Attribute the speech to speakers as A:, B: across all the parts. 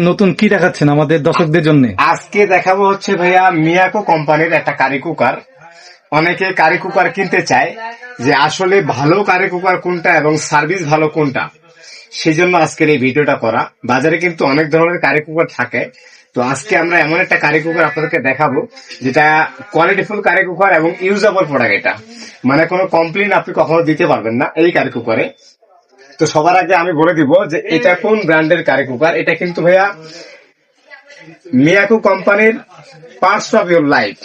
A: নতুন কি দেখাচ্ছেন আমাদের দর্শকদের জন্য?
B: আজকে দেখাবো হচ্ছে ভাইয়া মিয়াকো কোম্পানির একটা কারি কুকার। অনেকে কারি কুকার কিনতে চায় যে আসলে ভালো কারি কুকার কোনটা এবং সার্ভিস ভালো কোনটা, সেই জন্য আজকের এই ভিডিওটা করা। বাজারে কিন্তু অনেক ধরনের কারি কুকার থাকে, তো আজকে আমরা এমন একটা কারি কুকার আপনাদেরকে দেখাবো যেটা কোয়ালিটিফুল কারি কুকার এবং ইউজেবল প্রোডাক্ট। এটা মানে কোনো কমপ্লেন আপনি কখনো দিতে পারবেন না এই কারি কুকারে। তো সবার আগে আমি বলে দিব যে এটা কোন ব্র্যান্ডের কারি কুকার। এটা কিন্তু ভাইয়া মিয়াকো কোম্পানির পার্টস অফ ইউর লাইফ।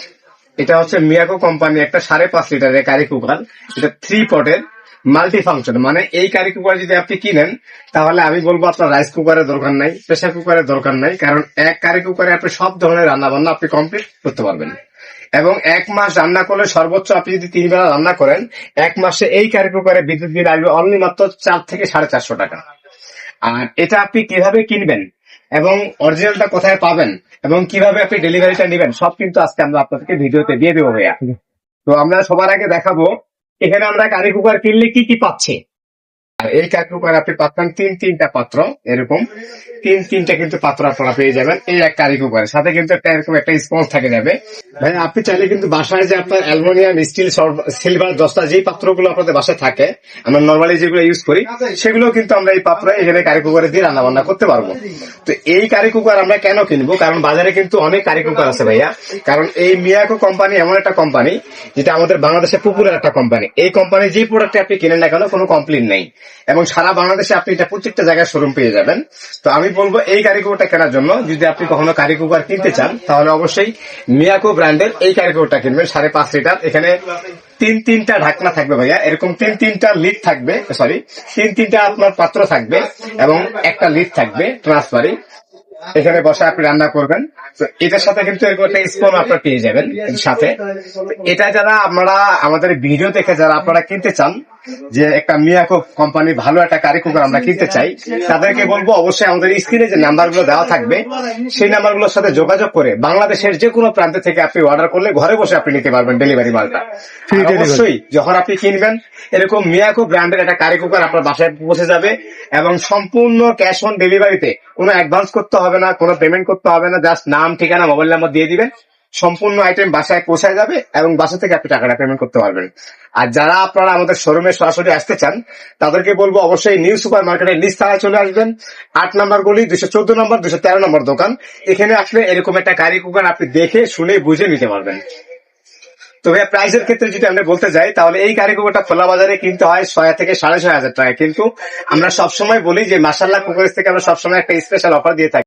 B: এটা হচ্ছে মিয়াকো কোম্পানি একটা 5.5 লিটারের কারি কুকার। এটা 3 পটের মাল্টি ফাংশন। মানে এই কারি কুকার যদি আপনি কিনেন তাহলে আমি বলবো আপনার রাইস কুকারের দরকার নাই, প্রেসার কুকারের দরকার নাই, কারণ এক কারি কুকারে আপনি সব ধরনের রান্না বান্না আপনি কমপ্লিট করতে পারবেন। এবং 1 মাস রান্না করলে সর্বোচ্চ আপনি যদি 3 বেলা রান্না করেন 1 মাসে এই কারি কুকারে বিদ্যুৎ বিল আসবে অনলি মাত্র 4 থেকে 450 টাকা। আর এটা আপনি কিভাবে কিনবেন এবং অরিজিনালটা কোথায় পাবেন এবং কিভাবে আপনি ডেলিভারিটা নেবেন সব কিন্তু আজকে আমরা আপনাদেরকে ভিডিওতে দিয়ে দেবো ভাইয়া। তো আমরা সবার আগে দেখাবো এখানে আমরা কারি কুকার কিনলে কি কি পাচ্ছি। আর এই কারি কুকার আপনি পাচ্ছেন 3টা পাত্র, এরকম 3টা কিন্তু পাত্র আপনারা পেয়ে যাবেন এই এক কারি কুকারের সাথে। কিন্তু এরকম একটা স্পঞ্জ থাকে যাবে ভাই। আপনি চাইলে কিন্তু বাসায় যে আপনার অ্যালুমিনিয়াম, স্টিল, সিলভার, দস্তা যেই পাত্রগুলো আপনাদের বাসায় থাকে, আমরা নর্মালি যেগুলো ইউজ করি সেগুলো কিন্তু আমরা এই পাত্র এখানে কারি কুকারে দিয়ে রান্না বান্না করতে পারবো। তো এই কারি কুকার আমরা কেন কিনবো? কারণ বাজারে কিন্তু অনেক কারি কুকার আছে ভাইয়া। কারণ এই মিয়াকো কোম্পানি এমন একটা কোম্পানি যেটা আমাদের বাংলাদেশে পপুলার একটা কোম্পানি। এই কোম্পানি যে প্রোডাক্ট আপনি কিনেন না কেন কোনো কমপ্লেন নেই এবং সারা বাংলাদেশে আপনি এটা প্রত্যেকটা জায়গায় শোরুম পেয়ে যাবেন। তো আমি বলবো এই কারি কুকারটা কেনার জন্য যদি আপনি কখনো কারি কুকার কিনতে চান তাহলে অবশ্যই মিয়াকো ব্র্যান্ডের এই কারি কুকারটা কিনবেন 5.5 লিটার। এখানে 3টা ঢাকনা থাকবে ভাইয়া, এরকম 3টা লিড থাকবে, সরি 3টা আপনার পাত্র থাকবে এবং একটা লিড থাকবে ট্রান্সফারি। এখানে বসে আপনি রান্না করবেন। তো এটার সাথে কিন্তু এরকম একটা স্পুন আপনারা পেয়ে যাবেন সাথে। এটা যারা আপনারা আমাদের ভিডিও দেখে যারা আপনারা কিনতে চান যে একটা মিয়াকো কোম্পানির ভালো একটা কারি কুকার আমরা কিনতে চাই, তাদেরকে বলবো অবশ্যই আমাদের স্ক্রিনে যে নাম্বারগুলো দেওয়া থাকবে সেই নাম্বারগুলোর সাথে যোগাযোগ করে বাংলাদেশের যে কোনো প্রান্ত থেকে আপনি অর্ডার করলে ঘরে বসে আপনি নিতে পারবেন ডেলিভারি মালটা। অবশ্যই যখন আপনি কিনবেন এরকম মিয়াকো ব্র্যান্ডের একটা কারি কুকার আপনার বাসায় পৌঁছে যাবে এবং সম্পূর্ণ ক্যাশ অন ডেলিভারিতে। কোনো অ্যাডভান্স করতে হবে না, কোনো পেমেন্ট করতে হবে না, জাস্ট নাম, ঠিকানা, মোবাইল নাম্বার দিয়ে দিবেন, সম্পূর্ণ আইটেম বাসায় পৌঁছায় যাবে এবং বাসা থেকে আপনি টাকাটা পেমেন্ট করতে পারবেন। আর যারা আপনারা আমাদের শোরুমে সরাসরি আসতে চান তাদেরকে বলবো অবশ্যই নিউ সুপার মার্কেটের নিচতলায় চলে আসবেন। 8 নম্বর গলি, 214 নম্বর, 213 নম্বর দোকান। এখানে আসলে এরকম একটা কারি কুকার আপনি দেখে শুনে বুঝে নিতে পারবেন। তো ভাইয়া প্রাইসের ক্ষেত্রে যদি আমরা বলতে যাই তাহলে এই কারি কুকারটা খোলা বাজারে কিনতে হয় 6 থেকে 6,500 টাকা। কিন্তু আমরা সবসময় বলি যে মাশাআল্লাহ কুকারের থেকে আমরা সবসময় একটা স্পেশাল অফার দিয়ে থাকি।